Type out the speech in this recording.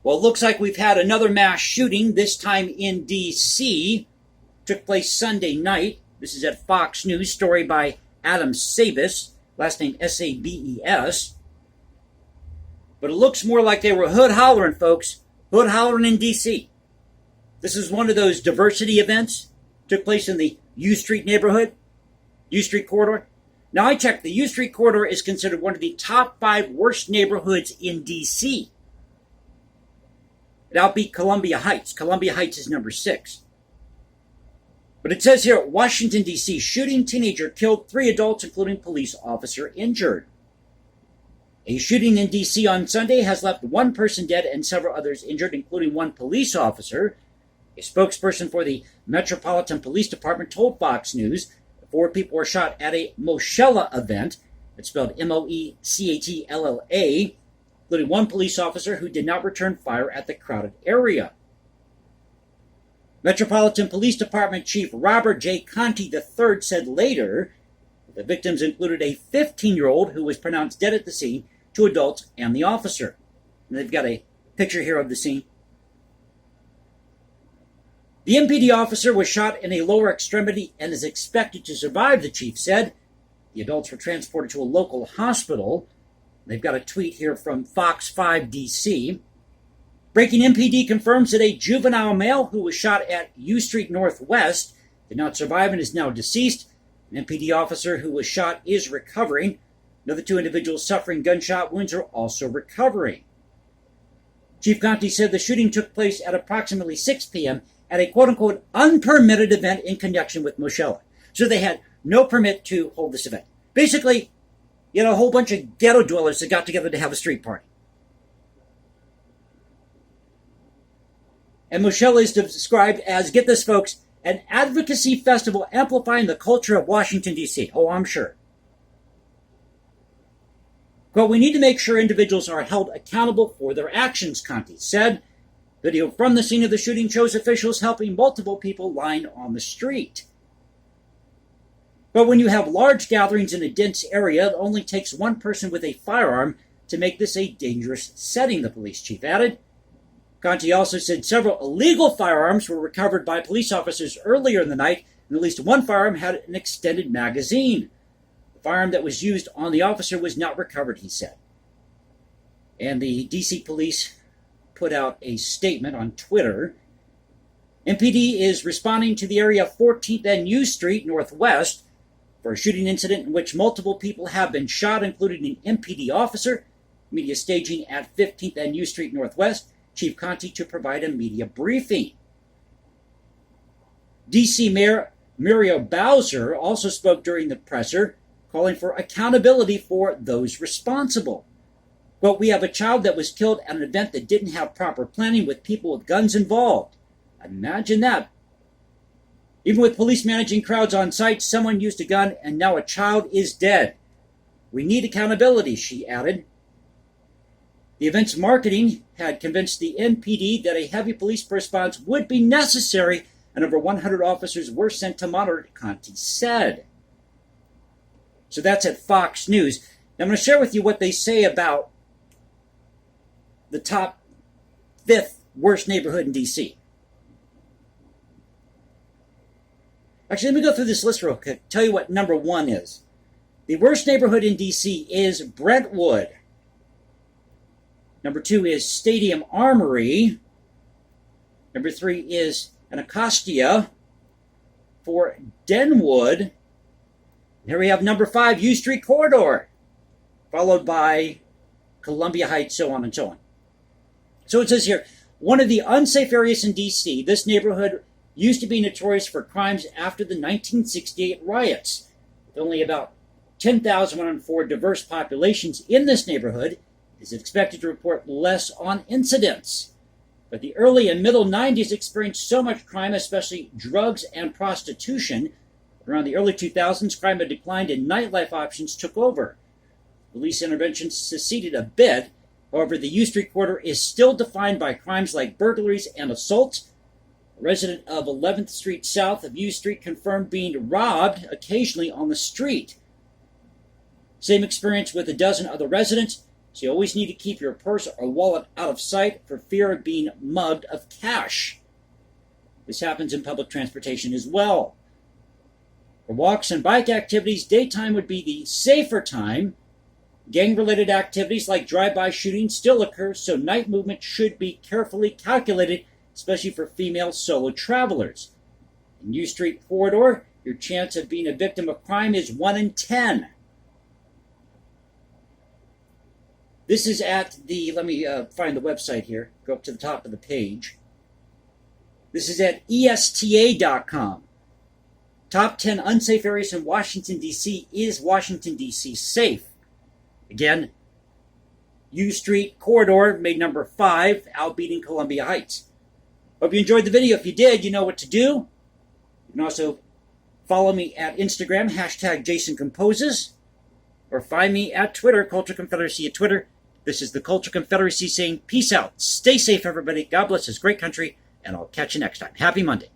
Well, it looks like we've had another mass shooting, this time in D.C. Took place Sunday night. This is at Fox News, story by Adam Sabes, last name S-A-B-E-S. But it looks more like they were hood-hollering, folks. Hood-hollering in D.C. This is one of those diversity events. Took place in the U Street neighborhood, U Street corridor. Now, I checked. The U Street corridor is considered one of the top 5 worst neighborhoods in D.C. It outbeat Columbia Heights. Columbia Heights is number 6. But it says here, Washington, D.C., shooting teenager killed 3 adults, including police officer, injured. A shooting in D.C. on Sunday has left 1 person dead and several others injured, including 1 police officer. A spokesperson for the Metropolitan Police Department told Fox News 4 people were shot at a Moshella event. It's spelled M-O-E-C-H-E-L-L-A, including 1 police officer who did not return fire at the crowded area. Metropolitan Police Department Chief Robert J. Conti III said later that the victims included a 15-year-old who was pronounced dead at the scene, 2 adults, and the officer. And they've got a picture here of the scene. The MPD officer was shot in a lower extremity and is expected to survive, the chief said. The adults were transported to a local hospital. They've got a tweet here from Fox 5 DC. Breaking MPD confirms that a juvenile male who was shot at U Street Northwest did not survive and is now deceased. An MPD officer who was shot is recovering. Another 2 individuals suffering gunshot wounds are also recovering. Chief Conti said the shooting took place at approximately 6 p.m. at a quote-unquote unpermitted event in connection with Moshella. So they had no permit to hold this event. Basically, you know, a whole bunch of ghetto dwellers that got together to have a street party. And Moshella is described as, get this folks, an advocacy festival amplifying the culture of Washington, D.C. Oh, I'm sure. Quote, we need to make sure individuals are held accountable for their actions, Conti said. Video from the scene of the shooting shows officials helping multiple people lying on the street. But when you have large gatherings in a dense area, it only takes 1 person with a firearm to make this a dangerous setting, the police chief added. Conti also said several illegal firearms were recovered by police officers earlier in the night, and at least 1 firearm had an extended magazine. The firearm that was used on the officer was not recovered, he said. And the D.C. police put out a statement on Twitter. MPD is responding to the area of 14th and U Street Northwest for a shooting incident in which multiple people have been shot, including an MPD officer. Media staging at 15th and U Street Northwest. Chief Conti to provide a media briefing. D.C. Mayor Muriel Bowser also spoke during the presser, calling for accountability for those responsible. But we have a child that was killed at an event that didn't have proper planning with people with guns involved. Imagine that. Even with police managing crowds on site, someone used a gun and now a child is dead. We need accountability, she added. The event's marketing had convinced the MPD that a heavy police response would be necessary, and over 100 officers were sent to monitor, Conti said. So that's at Fox News. Now I'm going to share with you what they say about the top 5th worst neighborhood in D.C. Actually, let me go through this list real quick, tell you what number 1 is. The worst neighborhood in D.C. is Brentwood. Number 2 is Stadium Armory. Number 3 is Anacostia. 4, Denwood. Here we have number 5, U Street Corridor, followed by Columbia Heights, so on and so on. So it says here, one of the unsafe areas in D.C., this neighborhood used to be notorious for crimes after the 1968 riots. With only about 10,104 diverse populations in this neighborhood, it is expected to report less on incidents. But the early and middle 90s experienced so much crime, especially drugs and prostitution. Around the early 2000s, crime had declined and nightlife options took over. Police interventions seceded a bit. However, the U Street corridor is still defined by crimes like burglaries and assaults. A resident of 11th Street south of U Street confirmed being robbed occasionally on the street. Same experience with a dozen other residents. So you always need to keep your purse or wallet out of sight for fear of being mugged of cash. This happens in public transportation as well. For walks and bike activities, daytime would be the safer time. Gang-related activities like drive-by shootings still occur, so night movement should be carefully calculated, especially for female solo travelers. In U Street corridor, your chance of being a victim of crime is 1 in 10. This is at the, let me find the website here, go up to the top of the page. This is at ESTA.com. Top 10 unsafe areas in Washington, D.C. Is Washington, D.C. safe? Again, U Street corridor made number 5, outbeating Columbia Heights. Hope you enjoyed the video. If you did, you know what to do. You can also follow me at Instagram, hashtag Jason Composes, or find me at Twitter, Culture Confederacy at Twitter. This is the Culture Confederacy saying peace out. Stay safe, everybody. God bless this great country, and I'll catch you next time. Happy Monday.